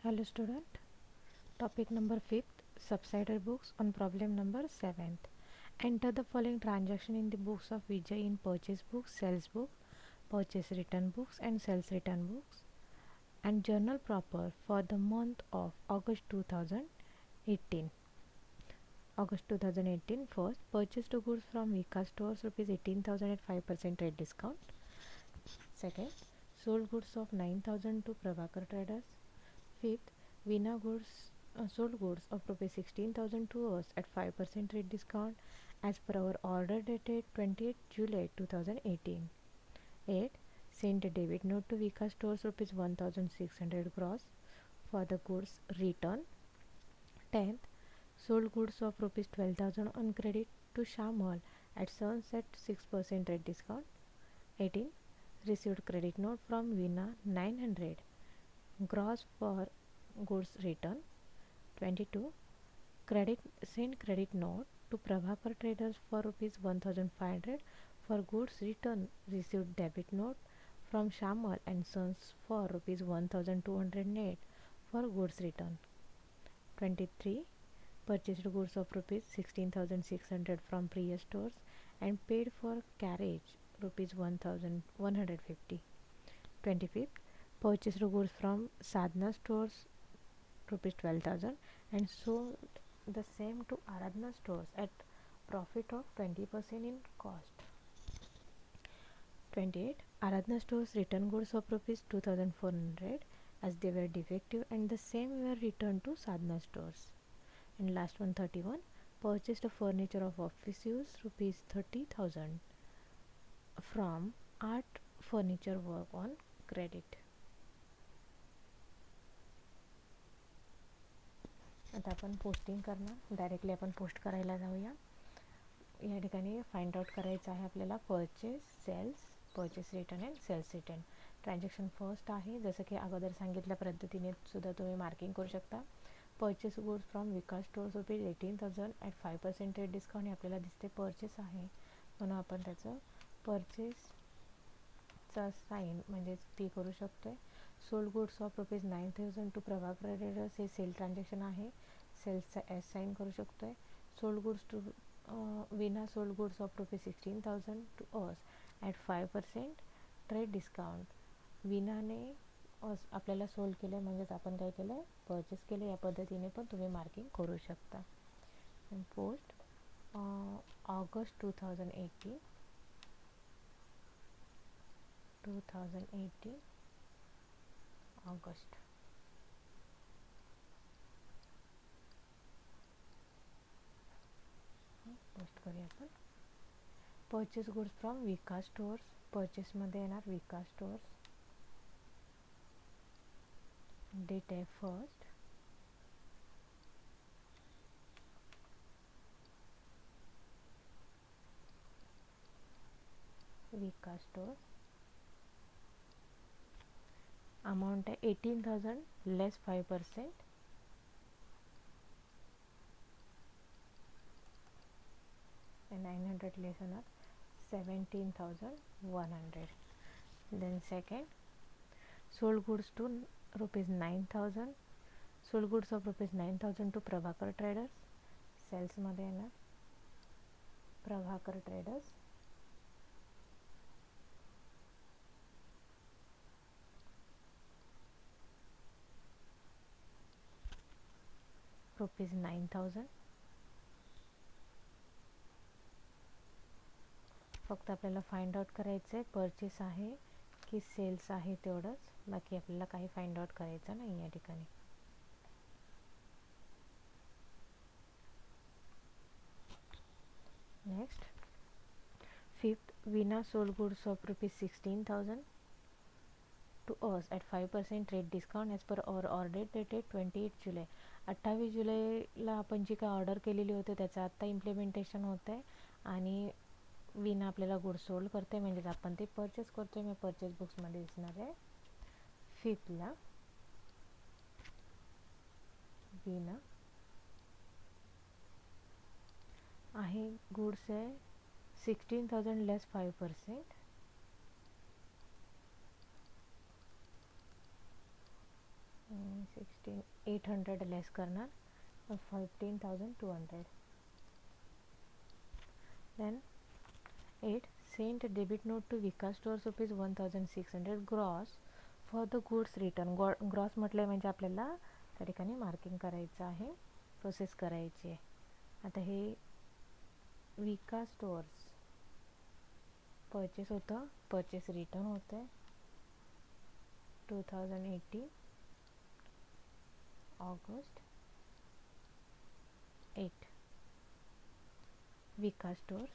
Hello student, topic number 5th, subsidiary books on problem number 7th. Enter the following transaction in the books of Vijay in purchase book, sales book, purchase return books and sales return books and journal proper for the month of August 2018. August 2018 first, purchased goods from Vikas stores rupees 18,000 at 5% trade discount. Second, sold goods of 9,000 to Prabhakar traders. Fifth, Veena goods sold goods of rupees 16,000 to us at 5% rate discount as per our order dated 28th July 2018. 8. Sent a debit note to Vika stores rupees 1,600 gross for the goods return. 10th, sold goods of rupees 12,000 on credit to Shamal at sunset 6% rate discount. 18. Received credit note from Veena 900 gross for goods return. 22. Send credit note to Prabhakar traders for rupees 1,500 for goods return. Received debit note from Shamal and Sons for rupees 1,208 for goods return. 23. Purchased goods of rupees 16,600 from Priya stores and paid for carriage rupees 1,150. 25th, purchased goods from Sadhana stores rupees 12,000 and sold the same to Aradhana stores at profit of 20% in cost. 28. Aradhana stores return goods of rupees 2,400 as they were defective and the same were returned to Sadhana stores. And last one, 31. Purchased a furniture of office use rupees 30,000 from Art Furniture Work on credit. आता आपण posting करणार. Directly आपण post करायला जाऊया. या ठिकाणी find out करायचं आहे आपल्याला purchase, sales, purchase return and sales return. Transaction first आहे. जसं की अगोदर सांगितल्या पद्धतीने सुद्धा तुम्ही मार्किंग करू शकता. Purchase goods from Vikas stores rupees 18,000 at 5% discount. आपल्याला दिसते परचेस आहे म्हणून आपण त्याचं परचेसचा साईन म्हणजेच टी करू शकतो आहे. Sold goods of rupees 9,000 to Prabhakar traders हे सेल ट्रान्झॅक्शन आहे. सेल्सचा एस साईन करू शकतो आहे. Sold goods to Vina sold goods of rupees 16,000 to us at 5% trade discount. विनाने आपल्याला सोल्ड केलं म्हणजेच आपण काय केलं परचेस केलं. या पद्धतीने पण तुम्ही मार्किंग करू शकता. Post August 2018 August. पोस्ट करूया आपण. Purchase goods from Vikas stores. परचेसमध्ये येणार विकास स्टोर्स. डेट आहे फर्स्ट. विकास स्टोर्स. अमाऊंट आहे 18,000 लेस 5%. and 900 less होणार 17,100. then second, sold goods to rupees 9,000. sold goods of rupees 9,000 to Prabhakar traders. Cells मध्ये येणार प्रभाकर ट्रेडर्स. रुपीज 9,000. फक्त आपल्याला फाइंड आउट करायचं आहे परचेस आहे की सेल्स आहे तेवढंच. बाकी आपल्याला काही फाइंड आउट करायचं नाही या ठिकाणी. Next, fifth, Veena sold goods of rupees 16,000 to us at 5% trade discount as per or order dated 28 July. 28 जुलैला आपण जी काय ऑर्डर केलेली होती त्याचं आत्ता इम्प्लिमेंटेशन होतं आहे आणि विना आपल्याला गुड सोल्ड करते म्हणजेच आपण ते परचेस करतोय. मी परचेस बुक्समध्ये दिसणार आहे. फिफ्थला विना आहे गुड्स आहे 16,000 लेस 5%. 16 800 लेस करणार 15,200. Then 8. Send a debit note to Vikas Stores rupees 1600 gross for the goods return. Gross म्हटलं म्हणजे आपल्याला त्या ठिकाणी मार्किंग करायचं आहे, प्रोसेस करायची आहे. आता हे विकास स्टोअर्स परचेस होतं, परचेस रिटर्न होतं आहे 2018 ऑगस्ट 8. विकास स्टोअर्स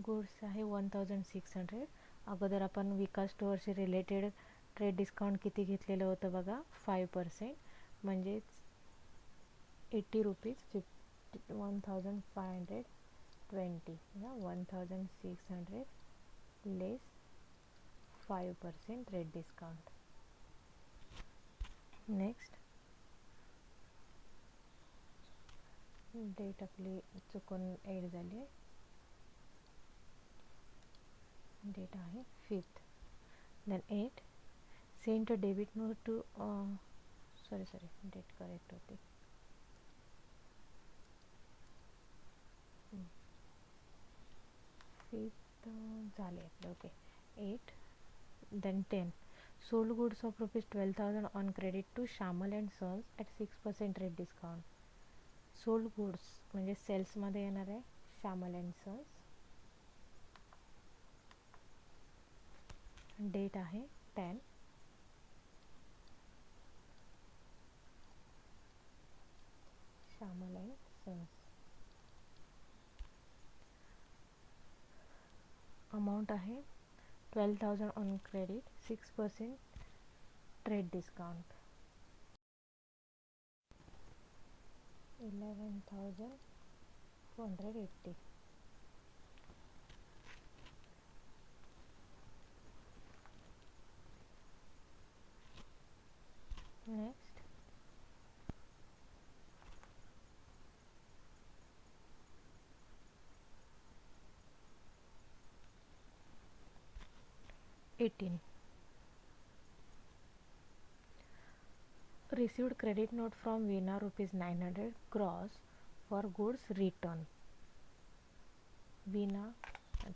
गुड्स आहे 1600. अगोदर आपण विकास स्टोअरशी रिलेटेड ट्रेड डिस्काउंट किती घेतलेलं होतं बघा, 5%, म्हणजेच 80 rupees 1520 1600 less 5% trade discount. Next date आपली चुकून ॲड झाली आहे, डेट आहे 5th. Then 8. Send a debit note to sorry date correct होती. 5th झाले आपले. Okay 8. Then 10. Sold goods of rupees 12,000 on credit to Shyamal and sons at 6% rate discount. Sold goods म्हणजे सेल्समध्ये येणार आहे श्यामल अँड सन्स. डेट आहे 10. Shyamal and sons. Amount आहे 12,000 on credit, 6% trade discount 11,480. Next 18. Received credit note from Veena rupees 900 gross for goods return. Veena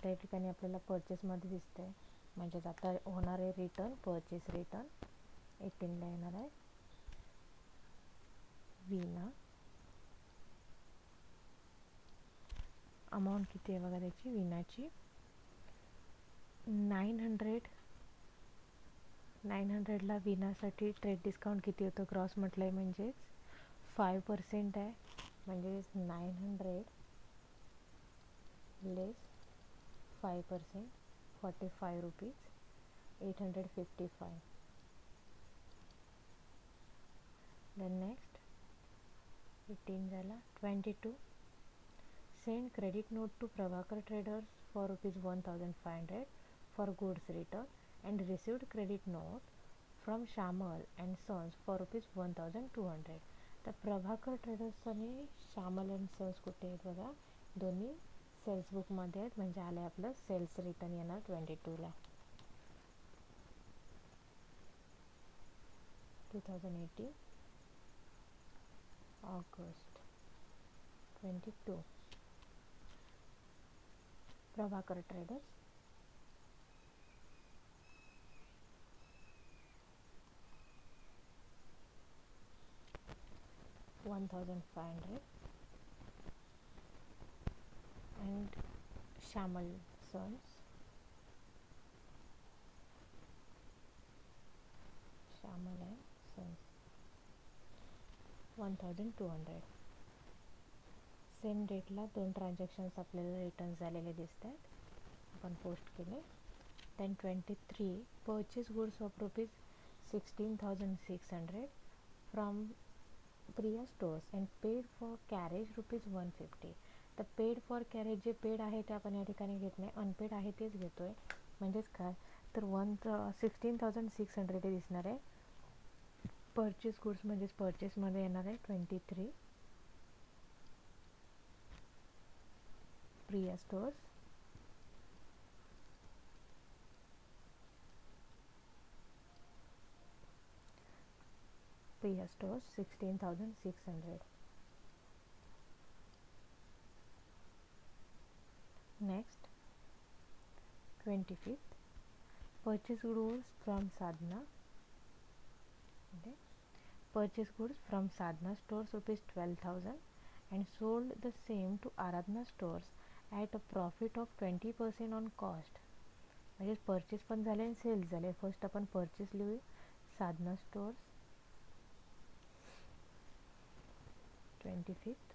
त्या ठिकाणी आपल्याला परचेसमध्ये दिसते आहे, म्हणजेच आता होणार आहे रिटर्न, परचेस रिटर्न 18ला येणार आहे. Veena अमाऊंट किती आहे बघा त्याची, Veenaची 900ला Veenaसाठी ट्रेड डिस्काउंट किती होतं, क्रॉस म्हटलं आहे म्हणजेच 5% आहे, म्हणजेच 900 लेस 5% 45 रुपीज 855. देन नेक्स्ट 18 झाला. 22. Send credit note to Prabhakar traders for rupees 1,500 for goods return and received credit note from Shyamal and sons for rupees 1,200. तर प्रभाकर ट्रेडर्स आणि श्यामल अँड सन्स कुठे आहेत बघा, दोन्ही सेल्स बुकमध्ये आहेत, म्हणजे आलं आहे आपलं सेल्स रिटर्न येणार 22ला 2018 August 22. Prabhakar traders 1,500 and Shamal Sons 1,200. Same डेटला 2 ट्रान्झॅक्शन्स आपल्याला रिटर्न झालेले दिसत आहेत, आपण पोस्ट केले. Then 23. Purchase goods of rupees 16,600 from Priya stores and paid for carriage rupees 150. तर पेड फॉर कॅरेज जे पेड आहे ते आपण या ठिकाणी घेत नाही, अनपेड आहे तेच घेतो आहे. म्हणजेच काय तर 16,600 हे दिसणार आहे. परचेस गुड्स म्हणजेच परचेसमध्ये येणार आहे 23 Priya stores Priya stores 16,600. Next, 25th, purchase goods from Sadhana. Okay. Purchase goods from Sadhana stores rupees 12,000 and sold the same to Aradhana stores at a profit of 20% on cost. म्हणजे purchase पण झाले आणि sales झाले. First आपण purchase लिहू, Sadhana stores 25th.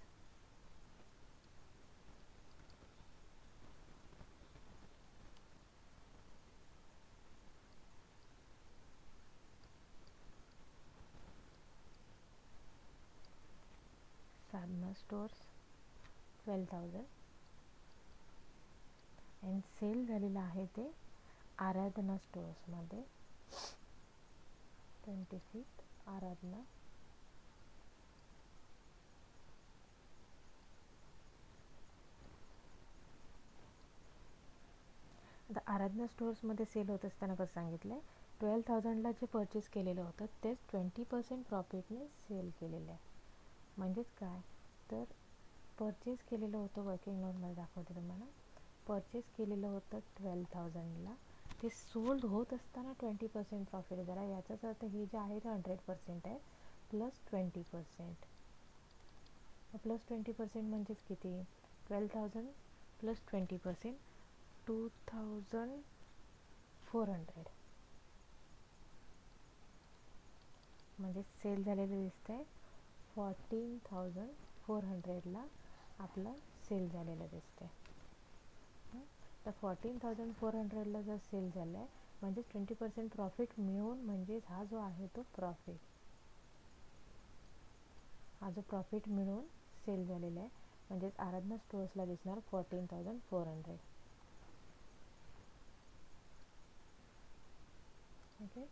Sadhana stores 12,000 and sale झालेलं आहे ते आराधना स्टोर्समध्ये 25th आराधना. आता आराधना स्टोर्समध्ये सेल होत असताना कसं सांगितलं आहे, 12,000ला जे परचेस केलेलं होतं तेच 20% प्रॉफिटने सेल केलेलं आहे. म्हणजेच काय तर परचेस केलेलं होतं, वर्किंग नोटमध्ये दाखवते तुम्हाला, परचेस केलेलं होतं 12,000ला, ते सोल्ड होत असताना 20% प्रॉफिट झाला. याचाच अर्थ हे जे आहे ते 100% आहे प्लस 20%. प्लस 20% म्हणजेच किती, 12,000 प्लस 20% 2,400. म्हणजे सेल झालेलं दिसतंय 14,400ला आपलं सेल झालेलं दिसतंय. तर 14,400ला जर सेल झालं आहे म्हणजे 20% प्रॉफिट मिळून, म्हणजेच हा जो आहे तो प्रॉफिट, हा जो प्रॉफिट मिळून सेल झालेला आहे म्हणजेच आराधना स्टोर्सला दिसणार 14,400. Okay.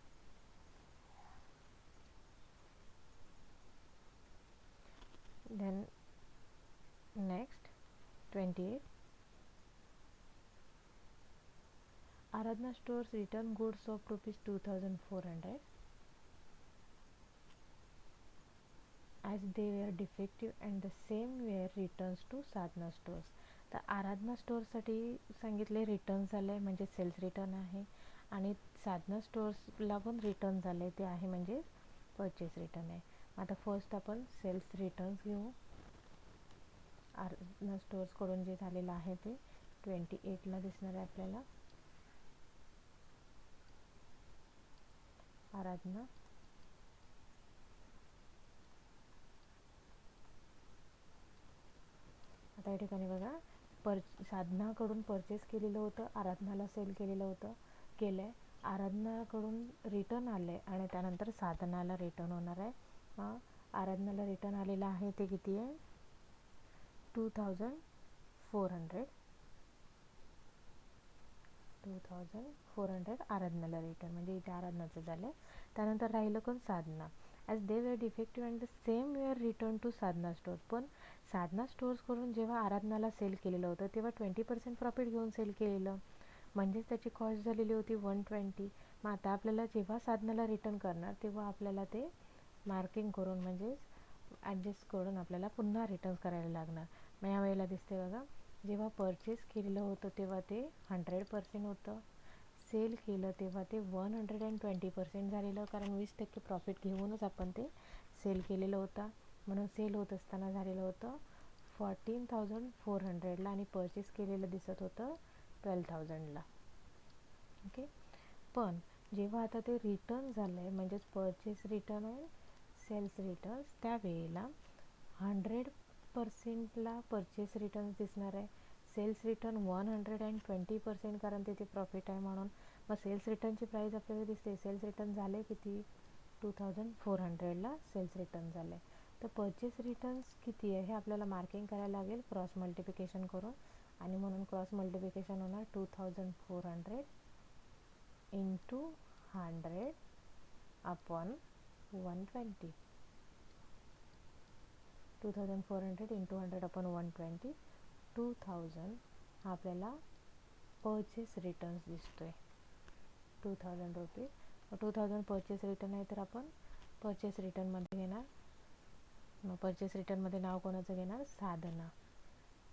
Then next 28, Aradhana stores return goods of rupees 2,400 as they were defective and the same were returns to Sadhana stores. तर आराधना स्टोअर्ससाठी सांगितले रिटर्न झाले म्हणजे सेल्स रिटर्न आहे, आणि साधना स्टोअर्सला पण रिटर्न झाले ते आहे म्हणजे परचेस रिटर्न आहे. आता फर्स्ट आपण सेल्स रिटर्न्स घेऊ. आराधना स्टोअर्सकडून जे झालेलं आहे ते 28ला दिसणार आहे आपल्याला. आराधना आता या ठिकाणी बघा, साधनाकडून परचेस केलेलं होतं, आराधनाला सेल केलेलं होतं, केलं आहे. आराधनाकडून रिटर्न आलं आहे आणि त्यानंतर साधनाला रिटर्न होणार आहे. आराधनाला रिटर्न आलेलं आहे ते किती आहे, 2,400. 2,400 आराधनाला रिटर्न, म्हणजे इथे आराधनाचं झालं आहे. त्यानंतर राहिलं कोण, Sadhana. As they were defective and the same were return to Sadhana store. पण साधना स्टोअर्सकडून जेव्हा आराधनाला सेल केलेलं होतं तेव्हा 20% प्रॉफिट घेऊन सेल केलेलं, म्हणजेच त्याची कॉस्ट झालेली होती 120. मग आता आपल्याला जेव्हा साधनाला रिटर्न करणार तेव्हा आपल्याला ते मार्किंग करून म्हणजेच ॲडजस्ट करून आपल्याला पुन्हा रिटर्न करायला लागणार. मग या वेळेला दिसते बघा, जेव्हा परचेस केलेलं होतं तेव्हा ते 100% होतं, सेल केलं तेव्हा ते 120% झालेलं, कारण 20% प्रॉफिट घेऊनच आपण ते सेल केलेलं होतं. म्हणून सेल होत असताना झालेलं होतं 14,400ला आणि परचेस केलेलं दिसत होतं 12,000ला. ओके. पण जेव्हा आता ते रिटर्न झालं आहे म्हणजेच purchase return and sales returns, त्यावेळेला 100%ला परचेस रिटर्न्स दिसणार आहे, सेल्स रिटर्न 120%, कारण तिथे प्रॉफिट आहे म्हणून. मग सेल्स रिटर्नची प्राईस आपल्याला दिसते, सेल्स रिटर्न झाले किती, 2,400ला सेल्स रिटर्न झालं आहे. तर परचेस रिटर्न्स किती आहे हे आपल्याला मार्किंग करायला लागेल क्रॉस मल्टिप्लिकेशन करून, आणि म्हणून क्रॉस मल्टिप्लिकेशन होणार 2,400 इंटू 100 अपॉन 120. 2,400 इंटू 100 अपॉन 120, 2,000 हा आपल्याला परचेस रिटर्न्स दिसतो आहे, 2,000 रुपीज. 2,000 परचेस रिटर्न आहे तर आपण परचेस रिटर्नमध्ये घेणार, मग परचेस रिटर्नमध्ये नाव कोणाचं घेणार, साधना,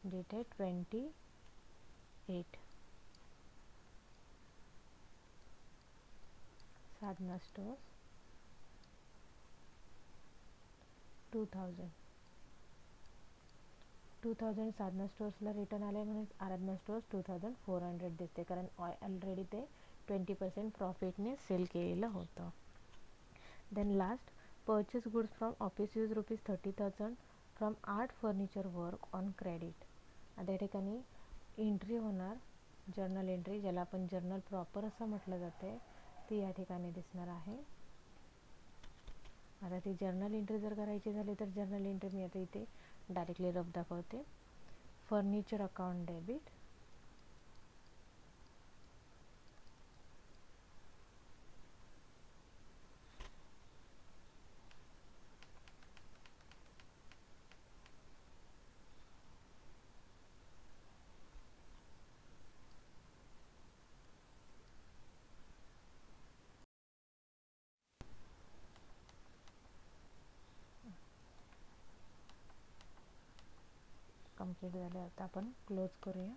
डेटेड 28, साधना स्टोर्स 2000 साधना स्टोर्सला रिटर्न आले म्हणून आराधना स्टोर्स 2400 दिसते, कारण ऑलरेडी ते 20% प्रॉफिटने सेल केलेलं होतं. Then last, purchase goods from office use ₹30,000 from art furniture work on credit. आता या ठिकाणी एंट्री होणार, जर्नल एंट्री, ज्याला आपण जर्नल प्रॉपर असं म्हटलं जाते, ती या ठिकाणी दिसणार आहे. आता ती जर्नल एंट्री जर करायची झाली तर जर्नल एंट्री मी आता इथे डायरेक्टली रफ दाखवते. फर्निचर अकाउंट डेबिट, कंप्लीट झाले. आता आपण क्लोज करूया.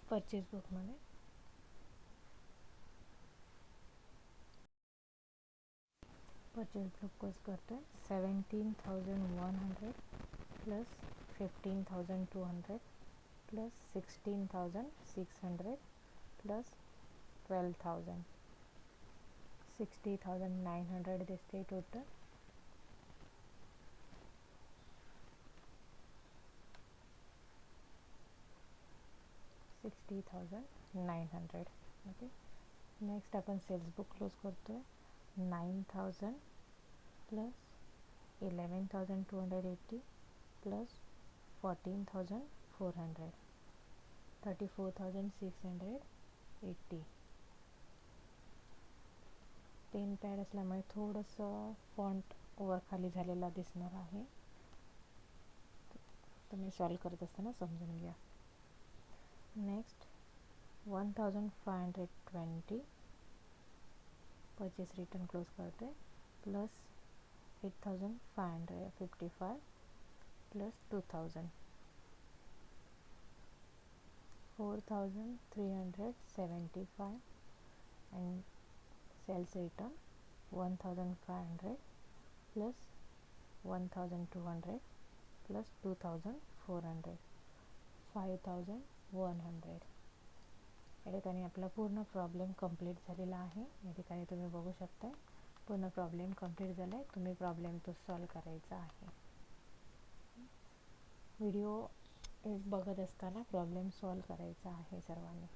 परचेस बुकमध्ये परचेस बुक क्लोज करतो आहे. 17,100 प्लस 15,200 प्लस 16,600 प्लस 12,000, 60,900 दिसते टोटल. $60,900. ओके, नेक्स्ट आपण सेल्स बुक क्लोज करतो आहे. 9,000 प्लस 11,280 प्लस 14,400, 34,680. 10 पॅड असल्यामुळे थोडंसं फॉन्ट वर खाली झालेला दिसणार आहे, तुम्ही सॉल्व करत असताना समजून घ्या. नेक्स्ट 1,520 परचेस रिटर्न क्लोज करते, plus 8,555 plus 2,000, 4,375 and sales return 1,500 plus 1,200 plus 2,400, 5,100. या ठिकाणी आपला पूर्ण प्रॉब्लेम कंप्लीट झालेला आहे. या ठिकाणी तुम्ही बघू शकता पूर्ण प्रॉब्लेम कंप्लीट झाला आहे. तुम्ही प्रॉब्लेम तो सॉल्व करायचा आहे. व्हिडिओ बघत असताना प्रॉब्लेम सॉल्व करायचा आहे सर्वांनी.